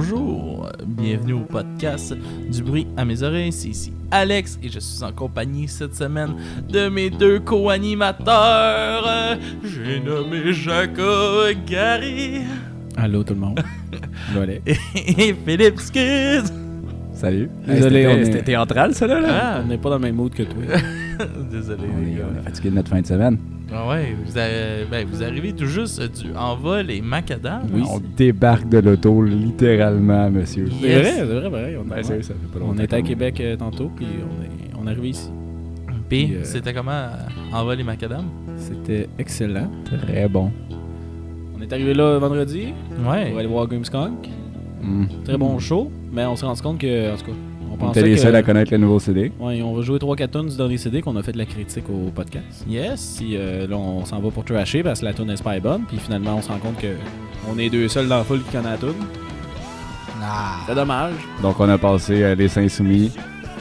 Bonjour, bienvenue au podcast du bruit à mes oreilles, c'est ici Alex et je suis en compagnie cette semaine de mes deux co-animateurs. J'ai nommé Jacob Gary. Allô tout le monde. Voilà. Et Philippe Skid. Salut. Désolé, C'était théâtral, ça, là? Ah, On n'est pas dans le même mood que toi. désolé. On les est gars. fatigué de notre fin de semaine. Ah ouais, vous arrivez tout juste du Envol et Macadam. Oui. On débarque de l'auto, littéralement, monsieur. Yes. C'est vrai. Ben, sérieux, ça fait pas On longtemps. était à Québec tantôt, puis on est arrivé ici. Puis, Puis, c'était comment Envol et Macadam? C'était excellent. Très bon. On est arrivé là vendredi Ouais. pour aller voir Grimmskunk. Mm. Très bon show, mais on s'est rendu compte que, en tout cas, on On pensait était les que... seuls à connaître le nouveau CD. Ouais, on va jouer 3-4 tunes du dernier CD qu'on a fait de la critique au podcast. Yes. Puis là, on s'en va pour trasher parce que la tune n'est pas bonne. Puis finalement, on se rend compte que on est deux seuls dans la foule qui connaît la tune. Ah. C'est dommage. Donc, on a passé Les Saints Soumis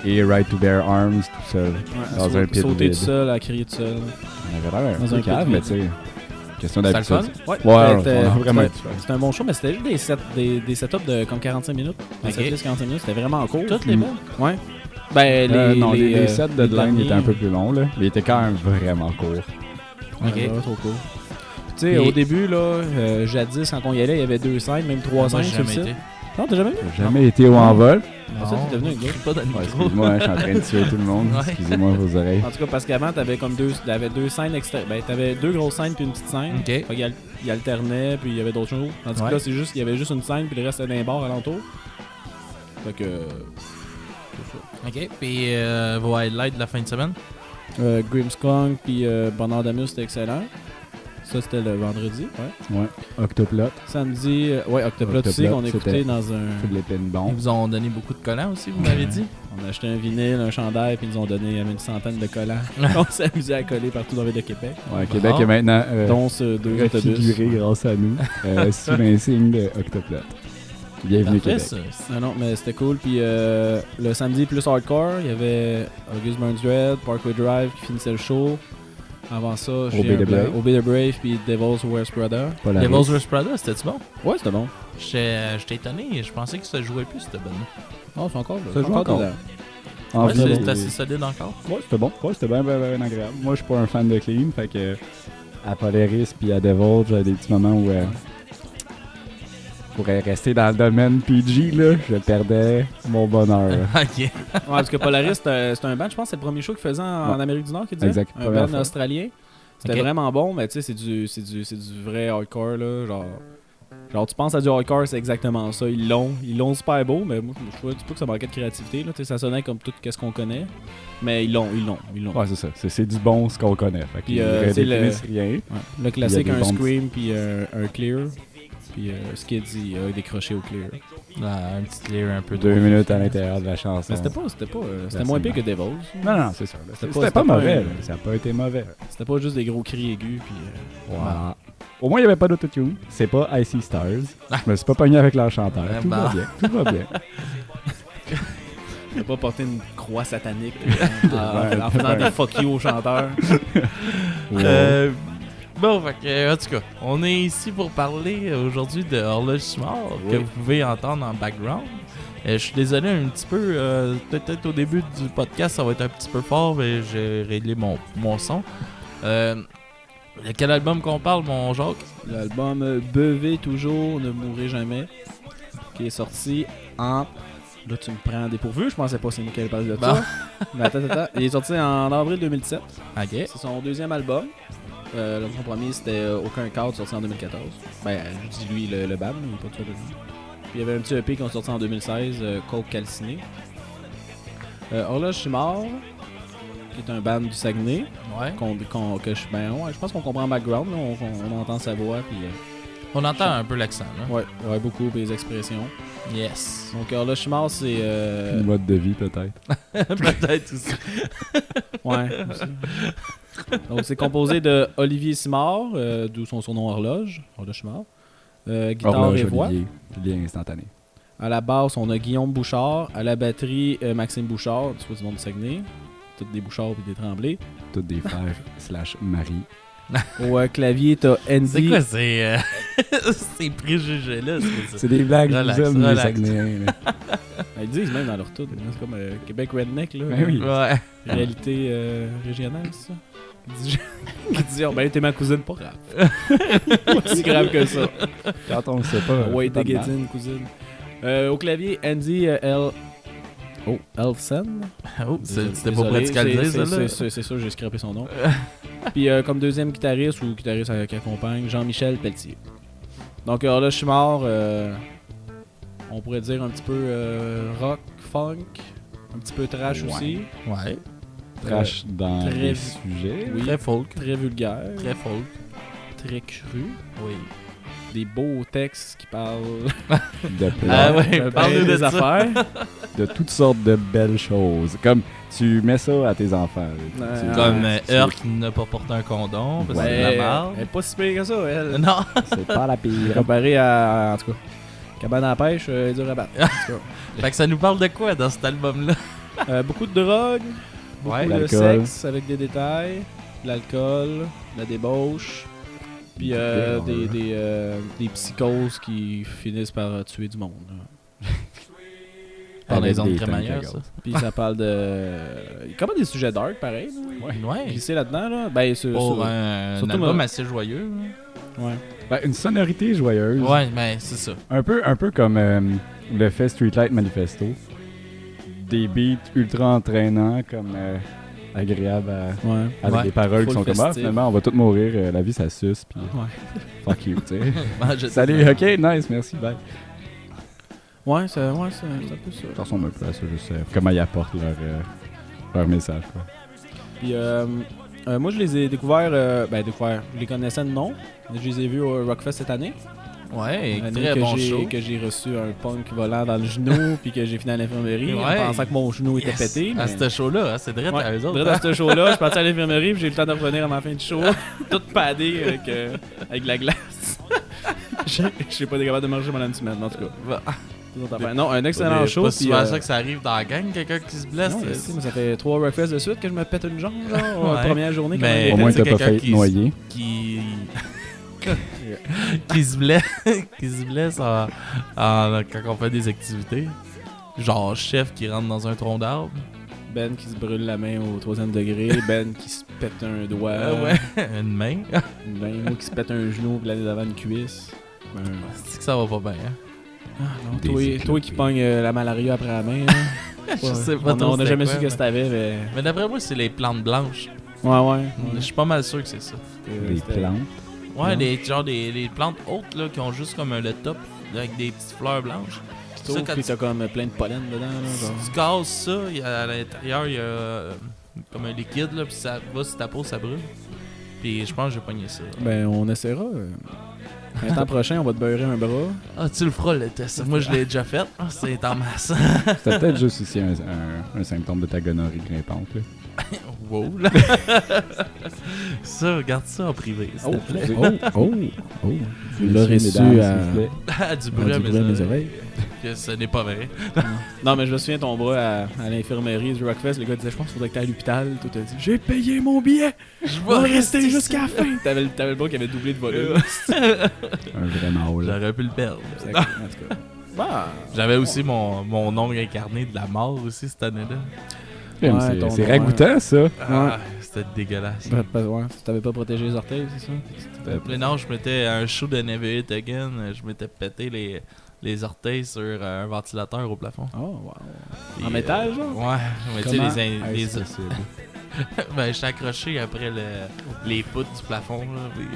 et Right to Bear Arms tout seul. Dans un pit sauter vide. tout seul, à crier tout seul. On avait l'air Dans un un peu calme, pit mais tu sais, question C'était le d'habitude. fun? Ouais, Ouais, c'était- on a vraiment c'était- été fun. C'était un bon show, mais c'était juste des setups de comme 45 minutes. Des Ok. setlist 45 minutes, c'était vraiment court. Toutes les Mm. bonnes? Ouais. Ben, les sets de les line derniers- étaient un peu plus longs, là. Mais ils étaient quand même vraiment courts. Ouais, Ok. vraiment trop court. Tu sais, Et- au début, là, jadis, quand on y allait, il y avait 2 scènes, même 3 Moi, scènes j'ai sur le jamais site. été. Non, t'as jamais vu? J'ai jamais été au envol. Ah, ça, t'es devenu avec d'autres. Pas dans le Ouais, micro. excuse-moi, hein, je suis en train de tuer tout le monde. Ouais. Excusez-moi vos oreilles. En tout cas, parce qu'avant, t'avais comme deux scènes extra. Ben, t'avais 2 grosses scènes puis une petite scène. Ok. Fait qu'il il alternait, puis il y avait d'autres choses. Tandis Ouais. que là, il y avait juste une scène, puis le reste c'était dans les bars alentour. Fait que. Ok. Puis vos highlights de la fin de semaine? Grimmskunk puis Bonheur d'Amus, c'était excellent. Ça, c'était le vendredi, ouais. Ouais. Octoplot, Samedi, ouais, Octoplot aussi, Octoplot, qu'on écoutait c'était- dans un. c'est de l'épine Ils bon. vous ont donné beaucoup de collants aussi, vous m'avez dit? On a acheté un vinyle, un chandail, puis ils nous ont donné une centaine de collants. On s'est amusé à coller partout dans la ville de Québec. Ouais, Québec est maintenant Dont ce 2 autobus. refiguré grâce à nous sous l'insigne de Octoplot. Bienvenue Parfait, Québec. ça. Non, non, mais c'était cool. Puis le samedi plus hardcore, il y avait August Burns Red, Parkway Drive qui finissait le show. Avant ça, Obey the Brave. Obey the Brave puis Devil's Worst Brother. Pas la Devil's Rest Prada, c'était-tu bon? Ouais, c'était bon. J'étais étonné, je pensais que ça jouait plus, cette bonne. Oh, c'est encore là. Ça joue encore. dedans. En Ouais, vrai, c'est assez solide encore. ouais, c'était bon. Ouais, c'était bien agréable. Moi, je suis pas un fan de Clean, fait que à Polaris puis à Devil, j'avais des petits moments où pour rester dans le domaine PG, là, je perdais mon bonheur. Ok. Ouais, parce que Polaris, c'est un band, je pense que c'est le premier show qu'ils faisaient en Amérique du Nord, qu'ils disaient. Exact, Un première band fois. australien. C'était Ok. vraiment bon, mais tu sais, c'est du vrai hardcore, là. Genre, tu penses à du hardcore, c'est exactement ça. Ils l'ont super beau, mais moi, je trouvais pas que ça manquait de créativité, là. Tu sais, ça sonnait comme tout ce qu'on connaît. Mais ils l'ont. Ouais, c'est ça. C'est du bon ce qu'on connaît. Fait Puis, qu'ils c'est le- redéfinissent rien. Ouais. Le classique, Il y a des un bombes. Scream, puis un Clear. Puis Skid, il a décroché au Clear. Ah, un petit clear un peu 2 trop. minutes à l'intérieur de la chanson. Mais c'était moins pire que Devils. Non, c'est ça. là. C'était C'était pas pas mauvais. un- là. Ça n'a pas été mauvais. C'était pas juste des gros cris aigus, puis... Voilà. Au moins, il n'y avait pas d'autotune. C'est pas Icy Stars. Je me suis pas pogné avec leur chanteur. Ah, Tout bah. va bien. Tout va bien. T'as pas porté une croix satanique Ouais. en faisant des fuck you aux chanteurs. Bon, fait que, en tout cas, on est ici pour parler aujourd'hui de Horloge Mort que Oui. vous pouvez entendre en background. Je suis désolé un petit peu, peut-être au début du podcast ça va être un petit peu fort, mais j'ai réglé mon son. De quel album qu'on parle, mon Jacques? L'album Bevez toujours, ne mourrez jamais, qui est sorti en... Là, tu me prends dépourvu, je pensais pas c'est nous qui allait parler de Bon. ça. Mais attends. Il est sorti en avril 2017. Ok. C'est son deuxième album. Son premier, c'était Aucun cadre, sorti en 2014. Ben, je dis lui, le band, mais il est pas tout seul dedans. Puis il y avait un petit EP qui est sorti en 2016, Coke Calciné. Horloge, je suis mort, qui est un band du Saguenay. Ouais. Je pense qu'on comprend le background, là, on entend sa voix, puis On entend un peu l'accent, là. ouais, beaucoup, puis les expressions. Yes. Donc Horloge, je suis mort, c'est... Le mode de vie, peut-être. Peut-être aussi. Ouais. aussi. Donc c'est composé de Olivier Simard, d'où son surnom Horloge, Horloge Simard. Guitare Horloge, et voix. Olivier. Lien instantané. À la basse, on a Guillaume Bouchard. À la batterie, Maxime Bouchard, du monde du Saguenay. Toutes des Bouchards et des Tremblay. Toutes des frères / Marie. Au clavier, t'as Andy. C'est quoi ces préjugés-là? C'est des blagues, Relax, vous aime, les relax. Saguenayens. là. Ils disent même dans leur tout. C'est comme Québec Redneck, là. Ben oui. Ouais. Réalité régionale, c'est ça? Qui disent, oh, ben t'es ma cousine, pas grave. Pas si grave que ça. Quand on le sait pas. Ouais, c'est pas de mal. déguédine, cousine. Au clavier, Andy Elfsen. Oh, c'était pas Désolé, pratique à le dire, ça, là. C'est sûr, j'ai scrappé son nom. Puis comme deuxième guitariste ou guitariste qui accompagne, Jean-Michel Pelletier. Donc là, je suis mort. On pourrait dire un petit peu rock, funk, un petit peu trash Ouais. aussi. Ouais. Trash dans très- les sujets. Oui, Très folk. très vulgaire, Très folk. très cru. Oui. Des beaux textes qui parlent De plein. Ah ouais, ben parle-nous de des ça. affaires. De toutes sortes de belles choses. Comme tu mets ça à tes enfants. là. Ouais. Tu- Comme tu- Heure qui n'a pas porté un condom parce que c'est de la Elle merde. est pas si pire que ça, elle. Non. C'est pas la pire. Comparé à, en tout cas, Cabane à la pêche, elle est dure à battre. En tout Fait que ça nous parle de quoi dans cet album-là? cas. Beaucoup de drogue, beaucoup Ouais. de L'alcool. sexe avec des détails, de l'alcool, de la débauche, puis des psychoses qui finissent par tuer du monde. là. Par Avec les ondes des crémaillères, tanks à ça. Puis ça parle de... Il y a quand même des sujets dark, pareil. là. Ouais. Glisser là-dedans, là. Ben, Pour un surtout album moi- assez joyeux. Ouais. Ben, une sonorité joyeuse. Ouais, mais c'est ça. Un peu comme le fait Streetlight Manifesto. Des beats ultra entraînants, comme agréables Ouais. avec Ouais. des paroles qui Full sont comme festif. finalement on va tous mourir, la vie ça suce, puis Ouais. fuck you, tu sais. Ben, je- Salut, ok, nice, merci, bye. Ouais, c'est un peu ça. Ça ressemble un peu à ça, juste comment ils apportent leur message, quoi. Puis moi, je les ai découverts, je les connaissais de nom. Je les ai vus au Rockfest cette année. Ouais, L'année très bon show. que j'ai reçu un punk volant dans le genou, puis que j'ai fini à l'infirmerie en Ouais. pensant que mon genou était Yes. pété. À mais- ce show-là, hein, c'est direct à eux autres. Direct à ce show-là, je suis parti à l'infirmerie, puis j'ai eu le temps de revenir à ma fin de show, tout padé avec de la glace. Je suis pas capable de marcher pendant une semaine, en tout cas. Bah, D'autres affaires. Non, un excellent show. pas puis, souvent ça que ça arrive dans la gang, quelqu'un qui se blesse. non, là. mais si, mais ça fait 3 Rockfest de suite que je me pète une jambe, genre, Ouais. la première journée. quand Mais- même. Au moins tu sais, t'as pas quelqu'un fait qui- noyer. qui qui se blesse qui se blesse quand on fait des activités, genre chef qui rentre dans un tronc d'arbre. Ben qui se brûle la main au 3e degré, Ben qui se pète un doigt, Ouais, une main. Ben moi qui se pète un genou, puis l'année d'avant une cuisse. Ben, C'est que ça va pas bien, hein? non, Des toi éclopés. qui pognes la malaria après la main. hein. Je sais pas on trop on a c'était jamais quoi, su mais- que t'avais, mais. Mais d'après moi, c'est les plantes blanches. Ouais. Je suis pas mal sûr que c'est ça. Des C'était- plantes. Ouais, Non. les plantes hautes là, qui ont juste comme le top avec des petites fleurs blanches. Puis Ça, quand t'as comme plein de pollen dedans. Là, genre. tu gazes ça, à l'intérieur, il y a comme un liquide, là, puis ça va sur ta peau, ça brûle. Puis je pense que j'ai pogné ça. Ben, on essaiera. Un temps prochain, on va te beurrer un bras. Ah, tu le feras le test. Moi, je l'ai déjà fait. Ah, c'est en masse. C'était peut-être juste aussi un symptôme de ta gonorrhée grimpante, là. Wow, là. Ça, regarde ça en privé, s'il Oh, te plaît. Oh. Tu l'as reçu Mesdames, s'il à- vous plaît. Ah, du bruit à du bruit à mes mes oreilles. oreilles. Que ce n'est pas vrai. Non, mais je me souviens ton bras à l'infirmerie du Rockfest. Le gars disait, je pense qu'il faudrait que t'ailles à l'hôpital. Toi, t'as dit, j'ai payé mon billet. Je On va rester jusqu'à la fin. T'avais le bras qui avait doublé de volume. Un vrai mâle. J'aurais pu le perdre. En tout cas. Bah. J'avais aussi mon ongle incarné de la mort aussi cette année-là. Crime, Ouais, c'est ton c'est nom, ragoûtant, ça. Ah, c'était dégueulasse. Ouais, t'avais pas protégé les orteils, c'est ça? Mais non, je m'étais à un show de Never Hit Again, je m'étais pété les orteils sur un ventilateur au plafond. Oh, wow. Puis, En métal, genre? Ouais, mais tu sais, Comment les est-ce possible? ben, j'étais accroché après les poutres du plafond, là, puis,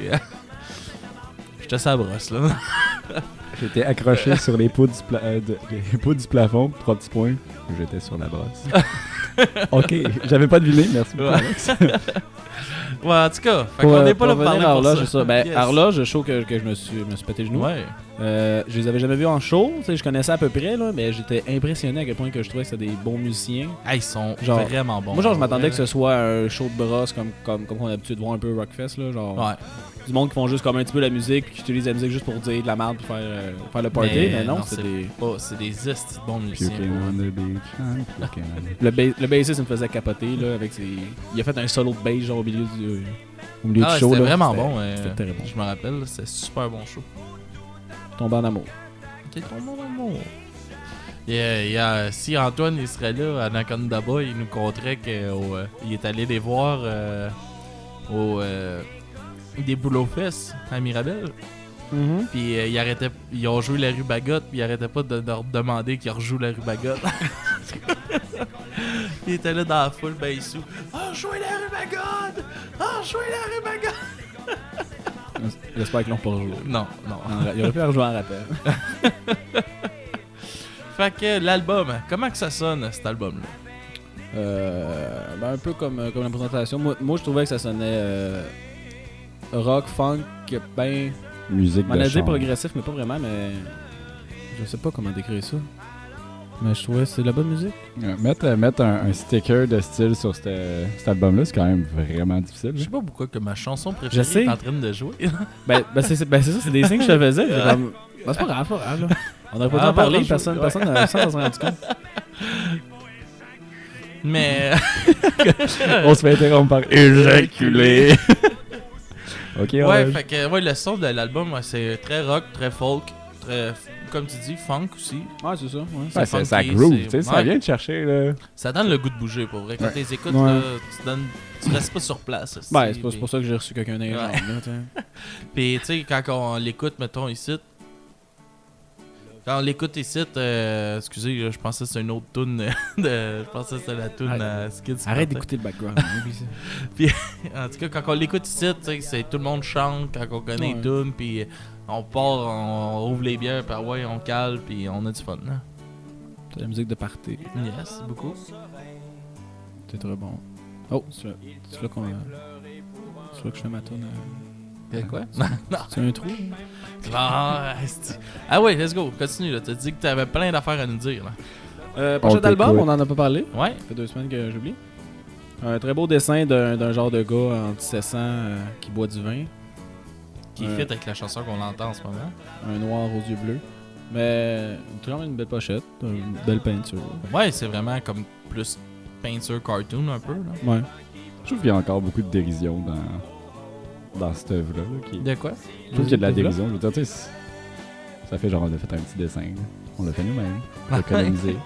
j'étais sur la brosse, là. J'étais accroché sur les poutres les poutres du plafond, 3 petits points. J'étais sur la brosse. Ok, j'avais pas deviné, merci beaucoup, Ouais. Alex. Ouais, en tout cas, fait qu'on n'est pas là pour parler à pour Horloge, ça. c'est ça. Ben, Yes. Horloge, show que je me suis pété le genou. Ouais. Je les avais jamais vus en show, tu sais, je connaissais à peu près, là, mais j'étais impressionné à quel point que je trouvais que c'était des bons musiciens. Ah, ils sont Genre, vraiment bons. Moi, genre, je m'attendais Ouais. que ce soit un show de brosse comme on a l'habitude de voir un peu Rockfest, là, genre Ouais. du monde qui font juste comme un petit peu la musique, puis qui utilisent la musique juste pour dire de la merde pour faire le party, mais non, c'est des... C'est des estis de bons musiciens. Puking on the beach, I'm puking on the- Le bassiste, il me faisait capoter, là, avec ses... Il a fait un solo de bass, genre, au milieu Au milieu Ah, du show, c'était là, vraiment c'était- bon. C'était très bon. Je me rappelle, c'était super bon show. Tombé en amour. T'es tombé en amour. Si Antoine il serait là, Anaconda Boy, il nous conterait qu'il est allé les voir au des boules aux fesses à Mirabel. Puis ils ont joué la rue Bagotte, puis ils arrêtaient pas de leur demander qu'ils rejouent la rue Bagotte. Il était là dans la foule, ben sous. Oh, jouez la rue Bagotte! Oh, jouez la rue Bagotte! J'espère qu'ils l'ont pas rejoué. Non. Il aurait pu la rejouer en rappel. Fait que l'album, comment que ça sonne cet album-là? Ben un peu comme la présentation. Moi, je trouvais que ça sonnait rock, funk, ben. Musique On de a dit chambre. progressif, mais pas vraiment, mais. Je sais pas comment décrire ça. Mais je trouvais que c'est de la bonne musique. Mettre un sticker de style sur cet album-là, c'est quand même vraiment difficile. Je là. sais pas pourquoi que ma chanson préférée Je sais. est en train de jouer. Ben c'est ça, c'est des signes que je te faisais. J'ai comme, ben, c'est pas grave, là. On aurait pas dû en parler, personne ne s'en est rendu compte. Mais On se fait interrompre par éjaculer. Ok, ouais, fait que le son de l'album, c'est très rock, très folk, très comme tu dis, funk aussi. Ouais, c'est ça. Ouais. Ouais, funky, ça groove, c'est- tu sais, ça ouais. vient de chercher, là. Ça donne le goût de bouger pour vrai. Quand Ouais. tu les écoutes, Ouais. là, tu restes pas sur place. aussi, Ben, c'est puis- pour ça que j'ai reçu quelqu'un d'un genre, Ouais. là, t'sais. Puis, tu sais, quand on l'écoute, mettons, ici. Quand on l'écoute ici, excusez, là, je pensais que c'était une autre tune de. Je pensais que c'était la tune Arrête. Skid. Arrête d'écouter le background. oublie ça. En tout cas, quand on l'écoute ici, tu sais, c'est tout le monde chante quand on connaît les Ouais. tunes, puis on part, on ouvre les bières, puis ouais, on cale, puis on a du fun. Hein? C'est la musique de party. Yes, beaucoup. C'est très bon. Oh, c'est là qu'on. C'est là que je fais ma tune. Quoi? C'est un trou? Ah ouais, let's go, continue. Là. T'as dit que t'avais plein d'affaires à nous dire. Là. Prochain On album, t'écoute. on en a pas parlé. Ouais. Ça fait 2 semaines que j'oublie. Un très beau dessin d'un genre de gars anti-cessant qui boit du vin. Qui fit avec la chanson qu'on entend en ce moment. Un noir aux yeux bleus. Mais quand même une belle pochette, une belle peinture. Ouais, c'est vraiment comme plus peinture cartoon un peu. Là. Ouais. Je trouve qu'il y a encore beaucoup de dérision dans cette œuvre-là. là, qui- De quoi? Je trouve qu'il y a de la dérision. Je veux dire, tu sais, ça fait genre, on a fait un petit dessin. là. On l'a fait nous-mêmes. On l'a économisé.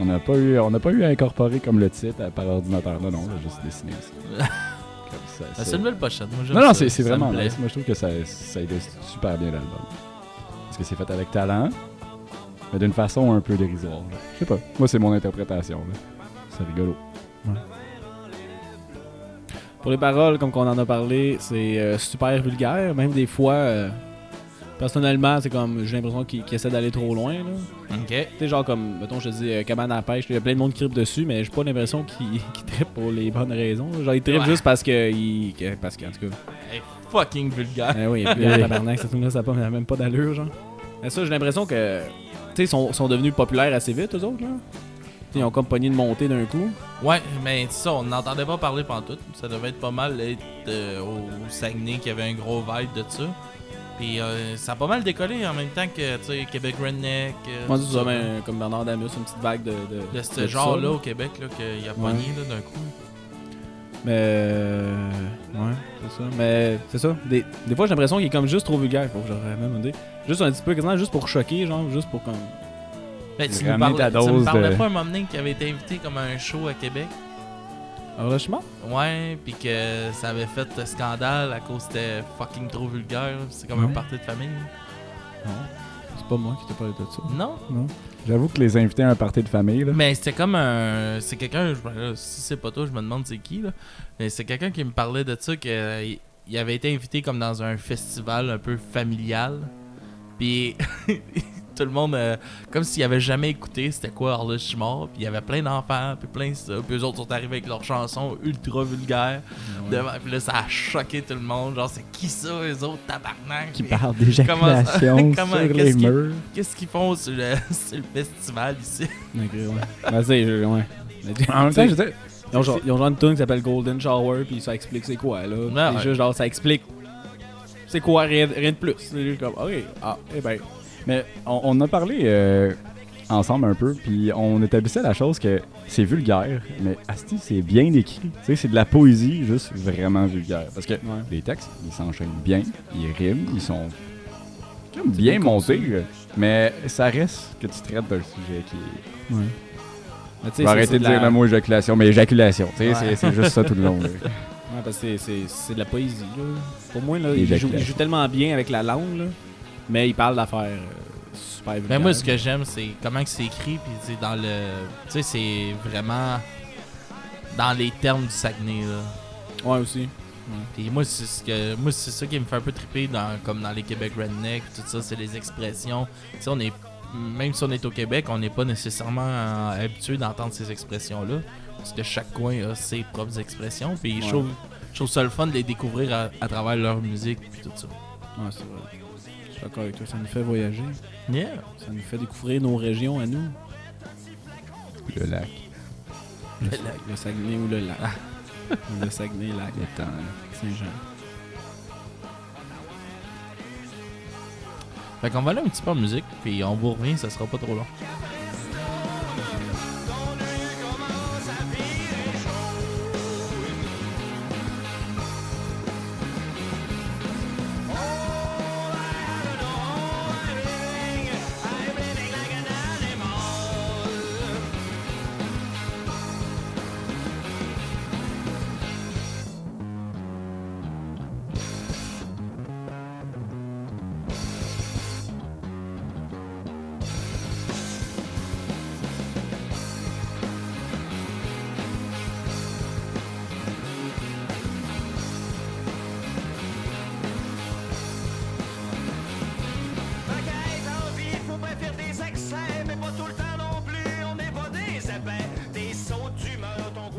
On n'a pas eu à incorporer comme le titre par ordinateur. Non, on a juste dessiné aussi. Comme ça, Ah, c'est une belle pochette. Moi, j'aime Non, ça, c'est ça vraiment me plaît. nice. Moi, je trouve que ça illustre super bien l'album. Parce que c'est fait avec talent, mais d'une façon un peu dérisoire. là. Je sais pas. Moi, c'est mon interprétation. là. C'est rigolo. Pour les paroles, comme qu'on en a parlé, c'est super vulgaire. Même des fois, personnellement, c'est comme j'ai l'impression qu'il essaie d'aller trop loin. Là. Ok. Tu sais, genre comme, mettons, je te dis cabane à pêche, il y a plein de monde qui trippe dessus, mais j'ai pas l'impression qu'il trippe pour les bonnes raisons. Genre, il trippe Ouais. juste parce que, parce qu'en tout cas, Hey, fucking vulgaire. oui, et puis tabarnak, cette tune-là, ça a même pas d'allure, genre. Mais ça, j'ai l'impression que, tu sais, sont devenus populaires assez vite, eux autres, là. T'sais, ils ont comme pogné de montée d'un coup. Ouais, mais c'est ça, on n'entendait pas parler pantoute. Ça devait être pas mal être au Saguenay qui avait un gros vibe de ça. Puis ça a pas mal décollé en même temps que, tu sais, Québec Redneck. Moi, c'est tout ça, ben, comme Bernard Damus, une petite vague de de ce de genre-là ça, au Québec, là, qu'il a pogné là, d'un coup. Mais ouais, c'est ça. Mais c'est ça. Des fois, j'ai l'impression qu'il est comme juste trop vulgaire. Faut que j'aurais même idée. Juste un petit peu, quasiment juste pour choquer, genre, juste pour comme. Ben, tu Ramener me ta parlais, dose parlais de- pas un moment donné qui avait été invité comme à un show à Québec. Enrichissement? Ouais, puis que ça avait fait scandale à cause que c'était fucking trop vulgaire. C'est comme un Ouais. party de famille. Non. C'est pas moi qui t'ai parlé de ça. Non? Non. J'avoue que les invités à un party de famille, là. Mais c'était comme un. C'est quelqu'un. Là, si c'est pas toi, je me demande c'est qui, là. Mais c'est quelqu'un qui me parlait de ça, qu'il il avait été invité comme dans un festival un peu familial. Puis. Tout le monde, comme s'il avait jamais écouté c'était quoi Horloge mort, puis il y avait plein d'enfants, puis plein de ça, puis eux autres sont arrivés avec leurs chansons ultra vulgaires, devant, puis là ça a choqué tout le monde, genre c'est qui ça eux autres tabarnak, Qui Puis parle d'éjaculation Comment- sur les qu'est-ce qui- murs. qu'est-ce qu'ils font sur le festival ici? Ok, ouais. Ben, c'est, ouais. En même temps, je sais, Ils ont genre une tune qui s'appelle Golden Shower, puis ça explique c'est quoi, là. Ah, c'est ouais. juste genre, ça explique c'est quoi, rien de plus. C'est juste comme, ok, ah, eh ben. mais on a parlé ensemble un peu, puis on établissait la chose que c'est vulgaire, mais asti, c'est bien écrit. Tu sais, c'est de la poésie, juste vraiment vulgaire. Parce que les textes, ils s'enchaînent bien, ils riment, ils sont comme bien montés, mais ça reste que tu traites d'un sujet qui est... Ouais. Je vais arrêter de dire le mot éjaculation, mais éjaculation, tu sais, c'est juste ça tout le long. Là. Ouais, parce que c'est de la poésie, là. Pour moi, là, il Éjaculation. joue tellement bien avec la langue, là, mais il parle d'affaires super vulgaires. Mais moi, ce que j'aime, c'est comment que c'est écrit, puis c'est dans le... Tu sais, c'est vraiment dans les termes du Saguenay, là. Ouais, aussi. Puis moi, c'est ça qui me fait un peu triper, comme dans les Québec Redneck, tout ça, c'est les expressions. Tu sais, même si on est au Québec, on n'est pas nécessairement habitué d'entendre ces expressions-là. Parce que chaque coin a ses propres expressions. Puis je trouve ça le fun de les découvrir à travers leur musique puis tout ça. Ouais, c'est vrai. Je suis d'accord avec toi. Ça nous fait voyager. Yeah! Ça nous fait découvrir nos régions à nous. Le lac. Le Saguenay ou le lac. Le Saguenay, lac. Le temps. Saint-Jean. Fait qu'on va aller un petit peu en musique, puis on vous revient, ça sera pas trop long.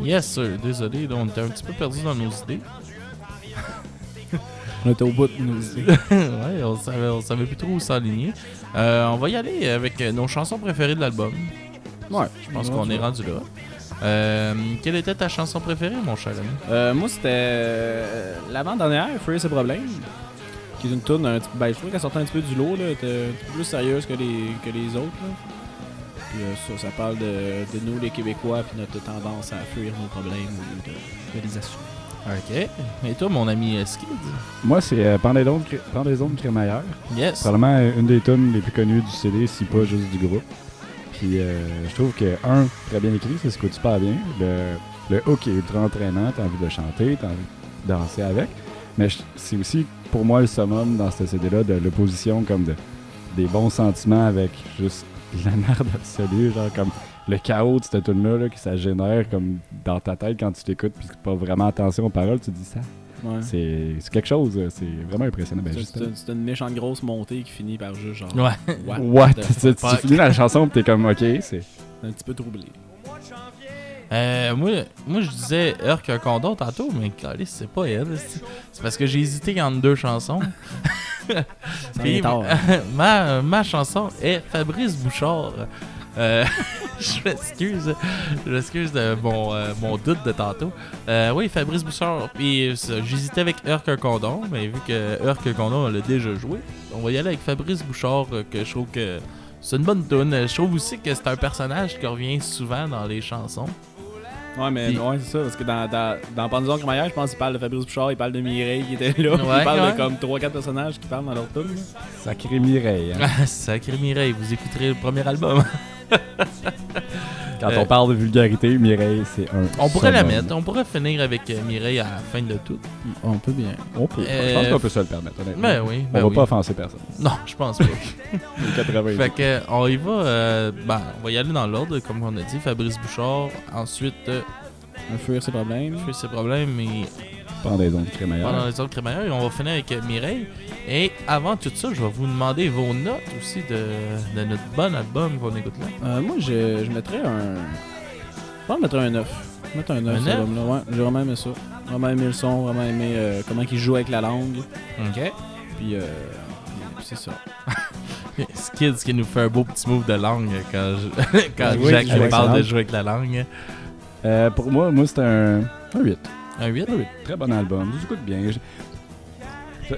Yes, sir. Désolé, là, on était un petit peu perdus dans nos idées. On était au bout de nos idées. Ouais, on savait plus trop où s'aligner. On va y aller avec nos chansons préférées de l'album. Ouais. Je pense qu'on est rendu là. Quelle était ta chanson préférée, mon cher ami? Moi, c'était l'avant-dernière, Free ses problèmes. Qui est une tune un petit peu. Ben, je trouvais qu'elle sortait un petit peu du lot, là. Elle était un petit peu plus sérieuse que les autres, là. Puis ça parle de nous, les Québécois, puis notre tendance à fuir nos problèmes ou de les assumer. Ok. Et toi, mon ami Skid? Moi, c'est Pendaison de Crémaillère. Yes. Probablement une des tunes les plus connues du CD, si pas juste du groupe. Puis je trouve que, très bien écrit, ça s'écoute super bien. Le hook est ultra entraînant, t'as envie de chanter, t'as envie de danser avec. Mais c'est aussi, pour moi, le summum dans ce CD-là de l'opposition, comme des bons sentiments avec juste la merde absolue, genre comme le chaos de cette tune-là, là, que ça génère comme dans ta tête quand tu t'écoutes puis que pas vraiment attention aux paroles, tu te dis ça. Ouais. C'est quelque chose, c'est vraiment impressionnant. Ben, c'est une méchante grosse montée qui finit par juste genre. Ouais. What? Tu finis la chanson pis t'es comme ok, c'est un petit peu troublé. Moi, je disais Heure qu'un condom tantôt, mais calé, c'est pas elle. C'est parce que j'ai hésité entre deux chansons. Puis, ma chanson est Fabrice Bouchard. Je m'excuse de mon doute de tantôt. Oui, Fabrice Bouchard. Puis j'hésitais avec Heure qu'un condom, mais vu que Heure qu'un condom, on l'a déjà joué, on va y aller avec Fabrice Bouchard, que je trouve que c'est une bonne tune. Je trouve aussi que c'est un personnage qui revient souvent dans les chansons. Ouais, mais ouais, c'est ça, parce que dans Pendaison Crémaillère, je pense qu'il parle de Fabrice Bouchard, il parle de Mireille qui était là, ouais, il parle de comme 3-4 personnages qui parlent dans leur tune. Sacré Mireille. Hein? Sacré Mireille, vous écouterez le premier album. Quand on parle de vulgarité, Mireille, c'est un. On pourrait la mettre, on pourrait finir avec Mireille à la fin de tout. On peut bien. On peut. Je pense qu'on peut se le permettre, honnêtement. Ben oui. On va pas offenser personne. Non, je pense pas. 80. Fait que, on y va. On va y aller dans l'ordre, comme on a dit. Fabrice Bouchard. Ensuite. Fuir ses problèmes. Fuir ses problèmes et. Pendaison de Crémaillère. Pendant les autres Crémaillère. Et on va finir avec Mireille. Et avant tout ça, je vais vous demander vos notes aussi de notre bon album qu'on écoute là. Moi, je mettrais un. Je pense que je mettrais un 9. Je mettrais un 9 sur l'album là. Ouais, j'ai vraiment aimé ça. Vraiment aimé le son, vraiment aimé comment il joue avec la langue. Ok. Puis c'est ça. Skids qui nous fait un beau petit move de langue quand oui, Jack nous parle langue. de jouer avec la langue. Pour moi, c'était un 8. Un 8? Un 8. Très bon album. J'écoute bien.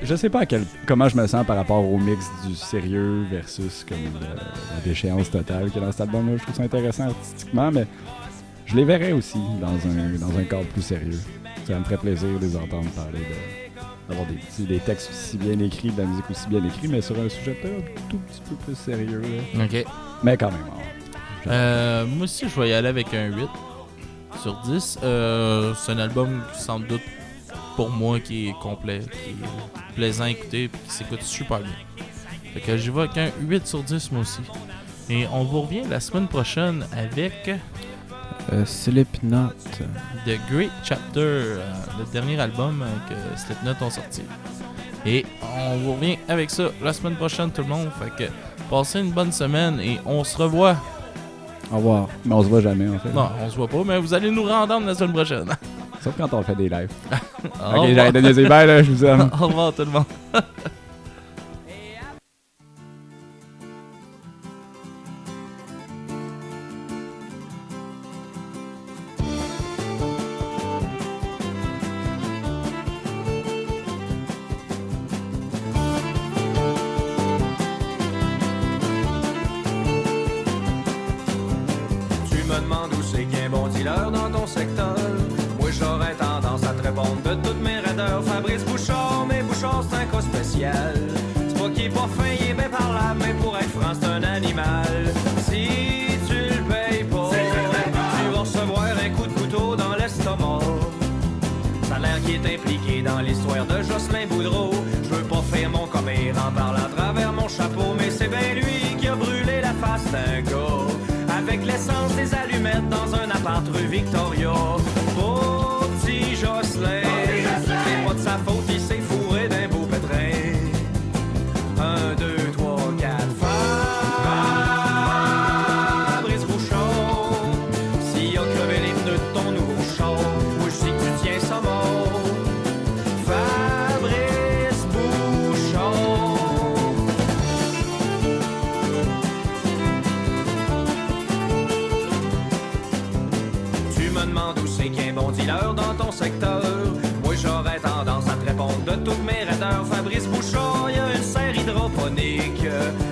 Je sais pas comment je me sens par rapport au mix du sérieux versus comme la déchéance totale qu'il y a dans cet album-là. Je trouve ça intéressant artistiquement, mais je les verrais aussi dans un cadre plus sérieux. Ça me ferait plaisir de les entendre parler d'avoir des textes aussi bien écrits, de la musique aussi bien écrite, mais sur un sujet peut-être un tout petit peu plus sérieux. Là. Ok. Mais quand même. Moi aussi, je vais y aller avec un 8 sur 10. C'est un album, sans doute, pour moi, qui est complet, qui est plaisant à écouter et qui s'écoute super bien. Fait que j'y vais avec un 8 sur 10, moi aussi. Et on vous revient la semaine prochaine avec Slipknot. The Great Chapter, le dernier album que Slipknot ont sorti. Et on vous revient avec ça la semaine prochaine, tout le monde. Fait que passez une bonne semaine et on se revoit. Au revoir. Mais on se voit jamais, en fait. Non, on se voit pas, mais vous allez nous entendre la semaine prochaine. Sauf quand on fait des lives. Au Ok, revoir. j'arrête de niaiser. Bye, là, je vous aime. Au revoir tout le monde. Tu me demandes où c'est qu'un bon dealer dans ton secteur. Moi j'aurais tendance à te répondre de toutes mes raideurs. Fabrice Bouchard, mais Bouchard c'est un cas spécial. C'est pas qu'il est pas fin, il est bien parlable, mais pour être franc c'est un animal. Si tu le payes pas, tu vas recevoir un coup de couteau dans l'estomac. Ça a l'air qu'il est impliqué dans l'histoire de Jocelyn Boudreau. Je veux pas faire mon commère en parlant à travers mon chapeau, mais c'est bien lui qui a brûlé la face d'un gars. Avec l'essence des allumettes dans un appart rue Victoria. Pauvre petit Jocelyn, c'est pas de sa faute, il s'est fourré d'un beau pétrin. 1, 2, 3, 4, Fabrice Bouchard. S'il a crevé les pneus de ton nouveau char, moi je sais que tu tiens ça mort. Fabrice Bouchard. Tu me demandes où c'est qu'un bon dealer dans ton secteur. Moi j'aurais tendance à te répondre de toutes mes raideurs. Fabrice Bouchard, y a une serre hydroponique.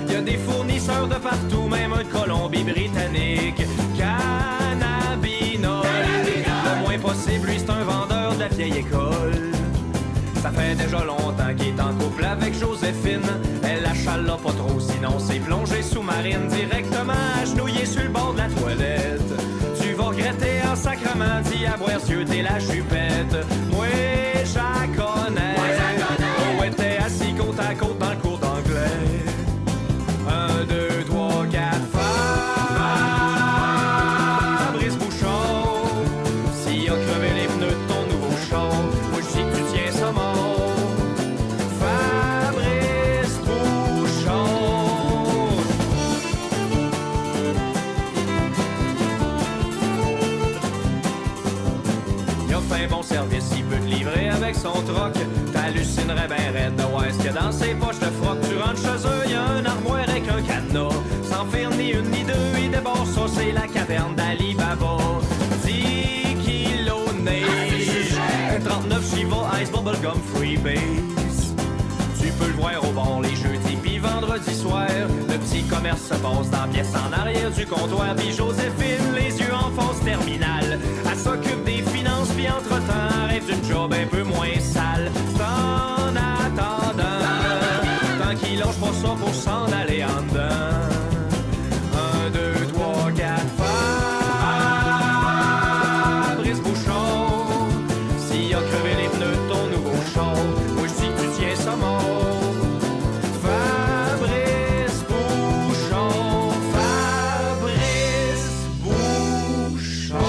Y a des fournisseurs de partout, même un de Colombie-Britannique. Cannabinol, le moins possible, lui c'est un vendeur de la vieille école. Ça fait déjà longtemps qu'il est en couple avec Joséphine. Elle achale pas trop, sinon c'est plongée sous-marine. Directement agenouillé sur le bord de la toilette. Tu vas regretter en sacrement, dis à boire yeux, t'es la chupette. Moi, j'la connais. Oh, ouais, t'es assis côte à côte dans le cours d'anglais. 1, 2, 3, 4, Fabrice Bouchard. S'il a crevé les pneus de ton nouveau char, moi je sais que tu tiens ça mort. Fabrice Bouchard. Il offre un bon service, il peut te livrer avec son troc. T'hallucinerais ben raide de voir ce qu'il y a dans ses poches de froc. Tu rentres chez eux, y'a un armoire avec un cadenas. Sans faire ni une ni deux, il déborde ça, c'est la caverne d'Ali Baba. 10 kilos de neige, 39 Shiva, Ice Bubblegum Freebase. Tu peux le voir au bar les jeudis pis vendredi soir. Le petit commerce se passe dans la pièce en arrière du comptoir. Pis Joséphine, les yeux en fausse terminale, elle s'occupe des finances pis entre-temps rêve d'une job un peu moins sale. En attendant, tant qu'il lâche pas ça pour s'en aller en dedans. 1, 2, 3, 4, Fabrice Bouchard. S'il a crevé les pneus de ton nouveau char, moi je dis que tu tiens ça mort. Fabrice Bouchard, Fabrice Bouchard.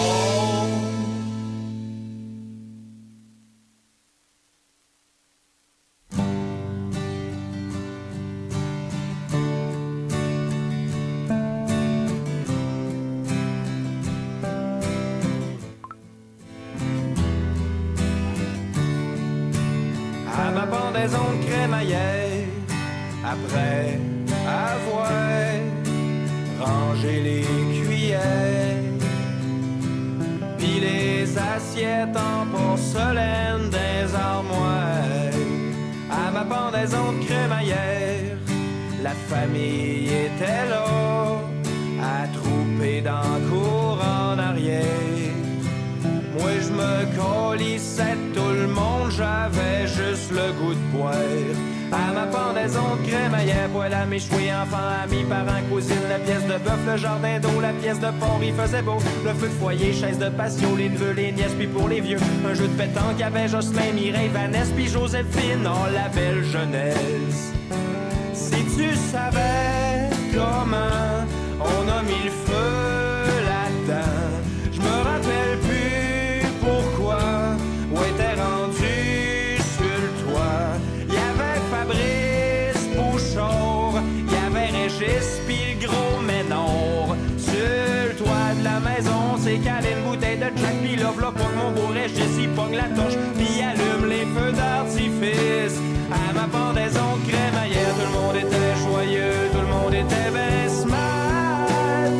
À ma pendaison de crémaillère, après avoir rangé les cuillères, puis les assiettes en porcelaine des armoires. À ma pendaison de crémaillère, la famille était là, attroupée dans le cour en arrière. Moi je me colissais tout le monde, j'avais juste le goût de boire. À ma pendaison de crémaillère, poêle à mes chouets, enfants, amis, parents, cousines, la pièce de bœuf, le jardin d'eau, la pièce de porc, il faisait beau. Le feu de foyer, chaise de patio, les neveux, les nièces, puis pour les vieux, un jeu de pétanque, avait Jocelyn, Mireille, Vanessa, puis Joséphine, oh la belle jeunesse. Si tu savais comment on a mis le feu là-dedans, je me rappelle plus pourquoi, où était rendu sur le toit. Y'avait Fabrice Bouchard, y'avait Régis pis le gros Ménard. Sur le toit de la maison, c'est calé une bouteille de Jack pis là, v'là pas que mon beau Régis il pogne la torche pis allume les feux d'artifice. À ma pendaison de crémaillère, tout le monde était joyeux, tout le monde était ben smart.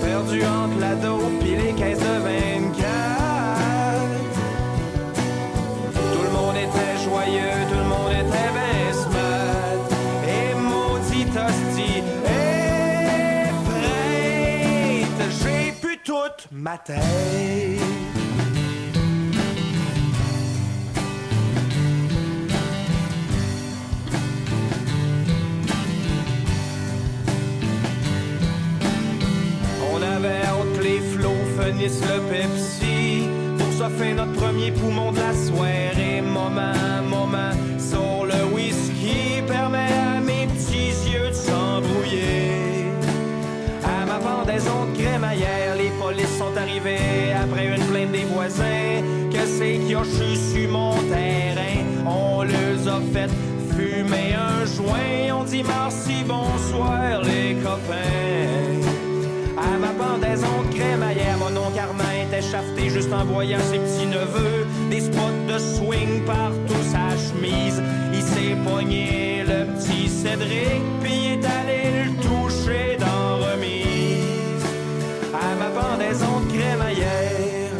Perdu entre la dope pis les caisses de 24. Tout le monde était joyeux, tout le monde était ben smart. Et maudit hostie, et prête, j'ai pu toute ma tête. Finisse le Pepsi pour se faire notre premier poumon de la soirée. Moment sur le whisky permet à mes petits yeux de s'embrouiller. À ma pendaison de crémaillère, les polices sont arrivées après une plainte des voisins. Que c'est qui a chu mon terrain? On les a fait fumer un joint. On dit merci, bonsoir les copains. À ma pendaison de crémaillère, mon oncle Armand était shafté juste en voyant ses petits neveux. Des spots de swing partout sa chemise. Il s'est pogné le petit Cédric, puis il est allé le toucher dans remise. À ma pendaison de crémaillère,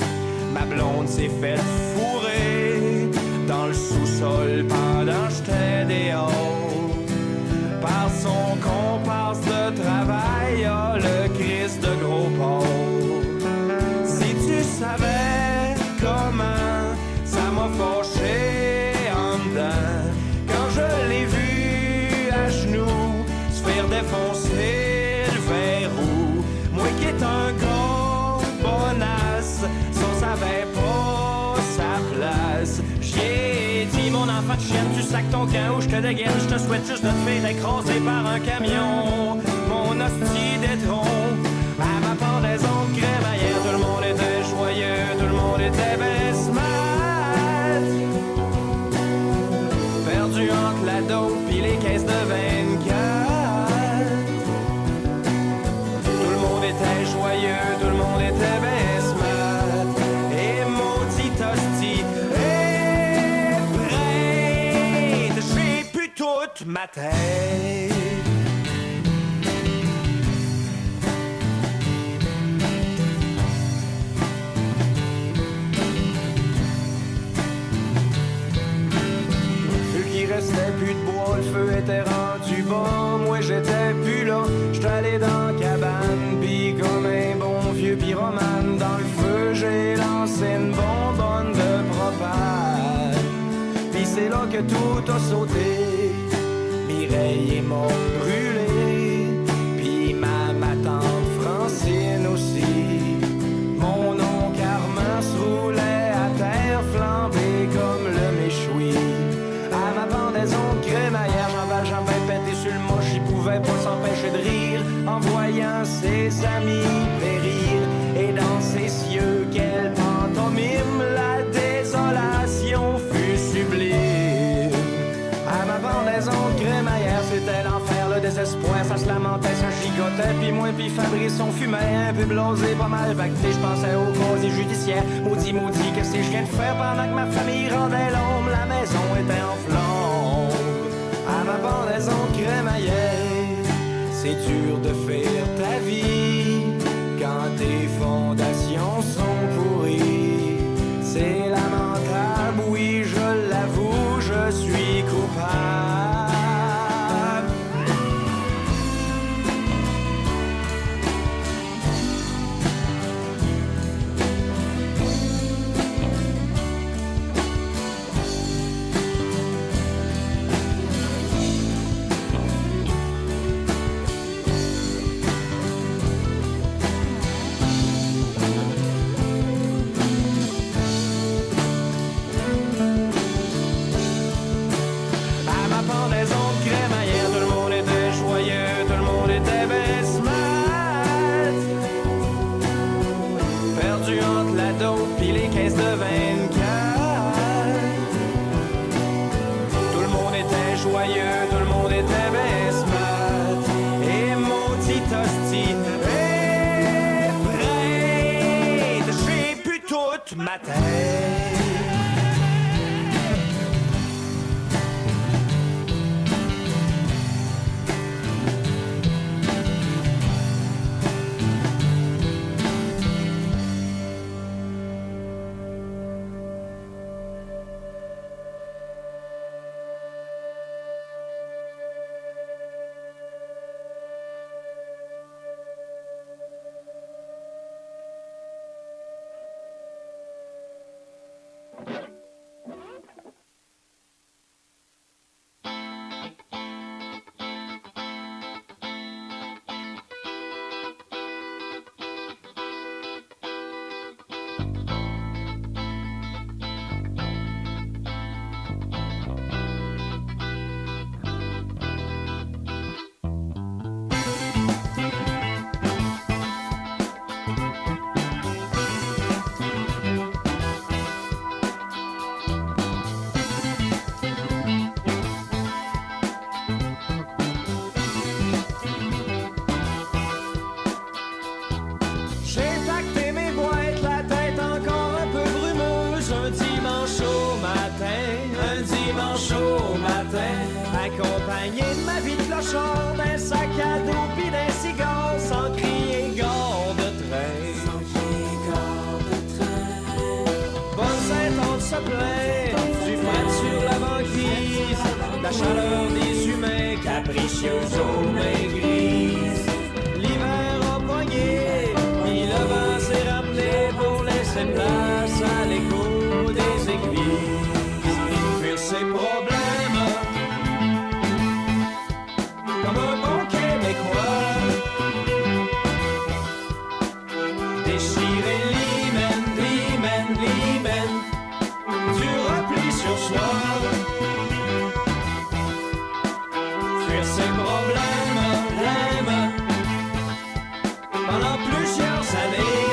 ma blonde s'est faite fourrer dans le sous-sol pendant que j'étais dehors. Par son comparse de travail, oh, le Christ de gros porc. Si tu savais comment ça m'a fâché en dedans, quand je l'ai vu à genoux se faire défoncer le verrou. Moi qui est un gars bonasse, ça savait pas sa place. J'ai dit mon enfant de chienne, tu sacs ton camp ou je te dégaine. Je te souhaite juste de te faire écraser par un camion. Mon hostie d'étron, à ma pendaison de crémaillère, tout le monde était joyeux, tout le monde était ben smart. Perdu entre la dope pis les caisses de 24. Tout le monde était joyeux, tout le monde était ben smart. Et maudit hostie, toute ma tête. Vu qu'il restait plus de bois, le feu était rendu bas. Moi j'étais plus là, j'étais allé dans la cabane. Pis comme un bon vieux pyromane, dans le feu j'ai lancé une bonbonne de propane. Pis c'est là que tout a sauté. Mireille est morte brûlée, puis ma tante Francine aussi. Mon oncle Armand se roulait à terre, flambé comme le méchoui. À ma pendaison de crémaillère, j'en vais péter sur le moche. Il pouvait pas s'empêcher de rire en voyant ses amis périr. Et dans ses cieux, quelle pantomime, la désolation fut sublime. À ma pendaison de crémaillère, c'était l'enfer, le désespoir, ça se lamentait, ça gigotait, puis moi puis Fabrice on fumait, un peu blasé, pas mal pacté, je pensais aux causes judiciaires. Maudit, qu'est-ce que je viens de faire pendant que ma famille rendait l'ombre, la maison était en flammes. À ma pendaison de crémaillère, c'est dur de faire ta vie quand tes fondations sont pourries. C'est lamentable, oui je l'avoue, je matin. Accompagné de ma vie de clochard, d'un sac à dos pis d'un cigare, sans crier gare de train. Bonne Saint-Onde se plaint du fret sur la banquise, la chaleur des humains capricieux aux mains grises. L'hiver a pogné, pis le vent s'est ramené pour laisser place à l'écho des églises. Fuir ses problèmes comme un bon Québécois, déchirer l'hymen, l'hymen, l'hymen, du repli sur soi, fuir ses problèmes, blêmes, pendant plusieurs années,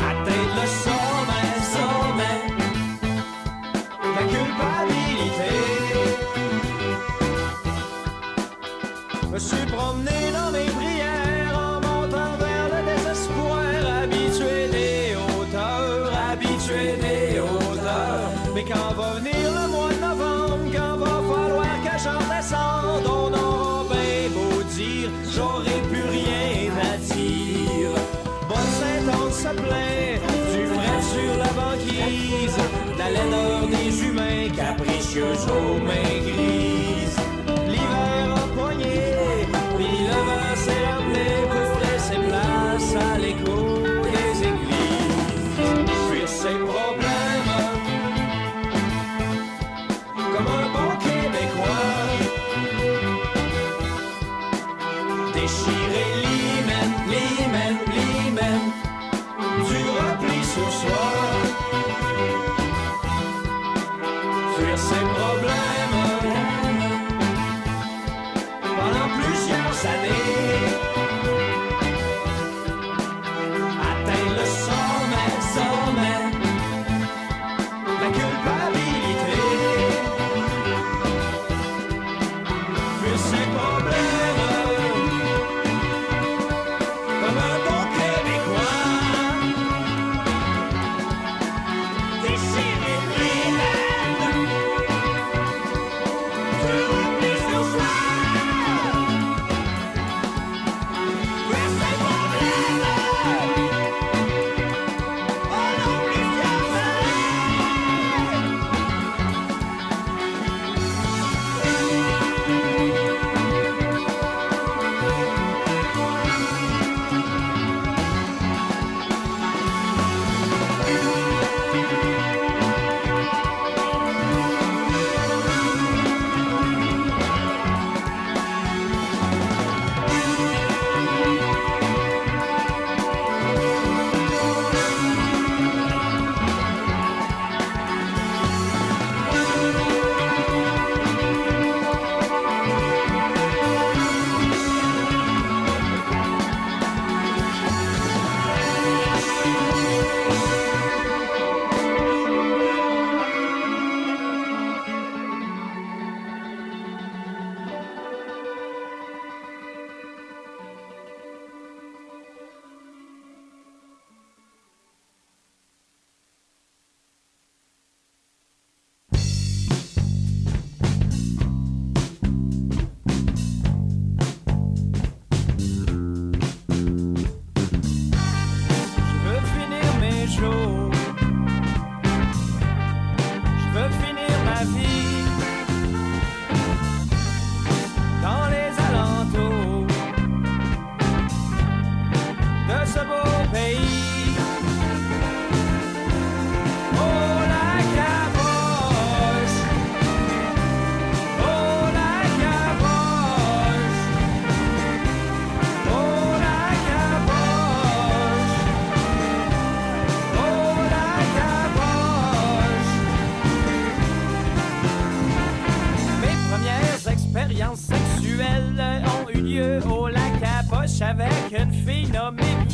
atteindre le sommet, sommet, la culpabilité. Me suis promené dans mes prières en montant vers le désespoir, habitué des hauteurs, habitué des hauteurs. Mais quand va venir le mois de novembre, quand va falloir que j'en descende, on aura bien beau dire, j'aurai plus rien à dire. Bonne Saint-Onde se plaint du fret sur la banquise, la laideur des humains capricieux aux mains grises. L'hiver a pogné, puis le vent s'est ramené pour laisser place à l'écho des églises. Fuir ses problèmes comme un bon Québécois, déchirer l'hymen, l'hymen, l'hymen, du repli sur soi. Fuir ses problèmes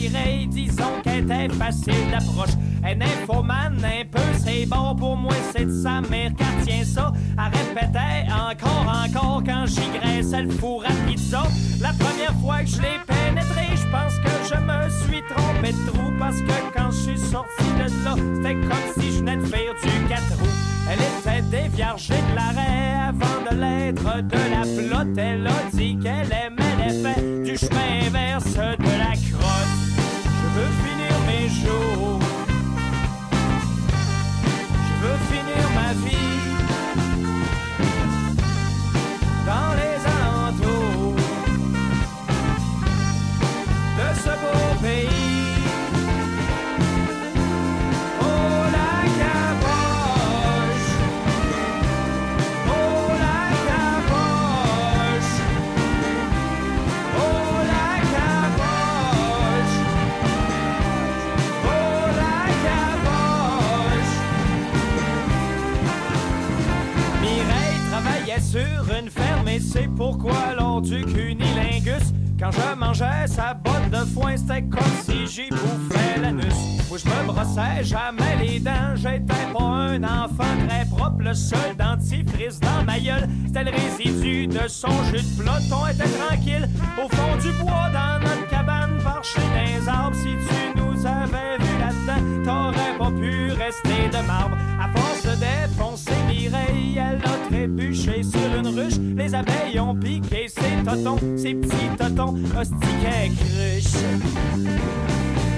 Mireille, disons qu'elle était facile d'approche. Elle nymphomane un peu, c'est bon pour moi, c'est de sa mère qu'elle tient ça. Elle répétait encore quand j'y graissais le four à pizza. La première fois que je l'ai pénétré, je pense que je me suis trompé de trou. Parce que quand je suis sorti de là, c'était comme si je venais de faire du 4 roues. Elle était déviergée de l'arrêt avant de l'être de la flotte. Elle a dit qu'elle aimait l'effet du chemin inverse de la crotte. Je veux finir mes jours, je veux finir ma vie dans les alentours de ce beau pays. Sur une ferme et c'est pourquoi lors du cunilingus, quand je mangeais sa botte de foin, c'était comme si j'y bouffais l'anus. Où je me brossais jamais les dents, j'étais pas un enfant très propre. Le seul dentifrice dans ma gueule, c'était le résidu de son jus de peloton. Était tranquille au fond du bois dans notre cabane, parché dans les arbres. Si tu nous avais vu là-dedans, t'aurais pas pu rester de marbre. À force de défoncer Mireille, elle a trébuché sur une ruche. Les abeilles ont piqué ses totons, ses petits totons, hostiquets cruches.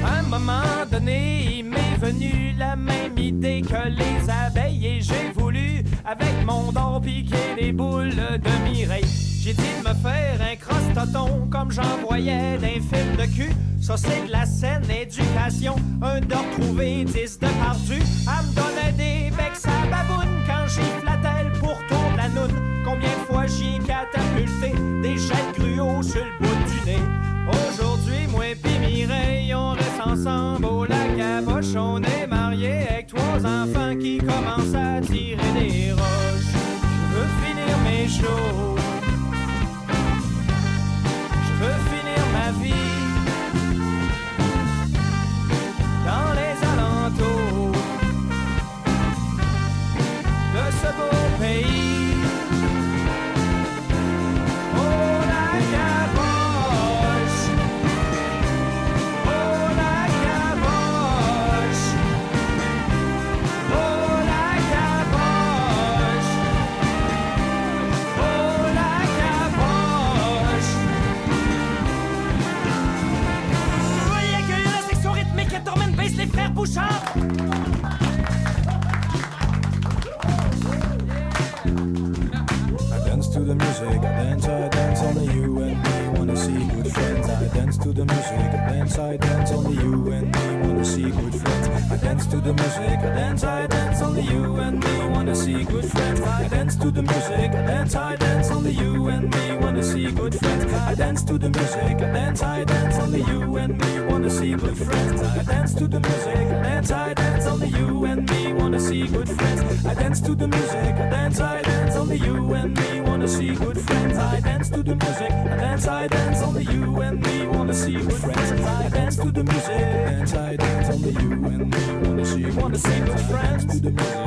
À un moment donné, il m'est venu la même idée que les abeilles et j'ai voulu, avec mon dard, piquer les boules de Mireille. J'ai dit de me faire un crosse-toton comme j'en voyais d'un film de cul. Ça c'est de la saine éducation, un d'or trouvé, 10 de pardu. Elle me donnait des becs à baboune quand j'y flattais le pourtour de la noune. Combien de fois j'y ai catapulté des jets de gruau sur le bout du nez. Aujourd'hui, moi pis Mireille, on reste ensemble au lac à Boche. On est mariés avec 3 enfants qui commencent à tirer des roches. Je veux finir mes jours, je veux finir ma vie dans les alentours de ce beau pays. Les frères Bouchard. I dance to the music, I dance only you and me wanna see good friends. I dance to the music, I dance only you and me wanna see good friends. I dance to the music, I dance only you and me wanna see good friends. I dance to the music, I dance only you and me wanna see good friends. I dance to the music, I dance only you and me wanna see good friends. I dance to the music, I dance only you and me wanna see good friends. I dance to the music, I dance only you and me wanna see good friends. I dance to the music, I dance only you and me wanna see good friends. I dance to the music, I dance only you and me wanna see good friends.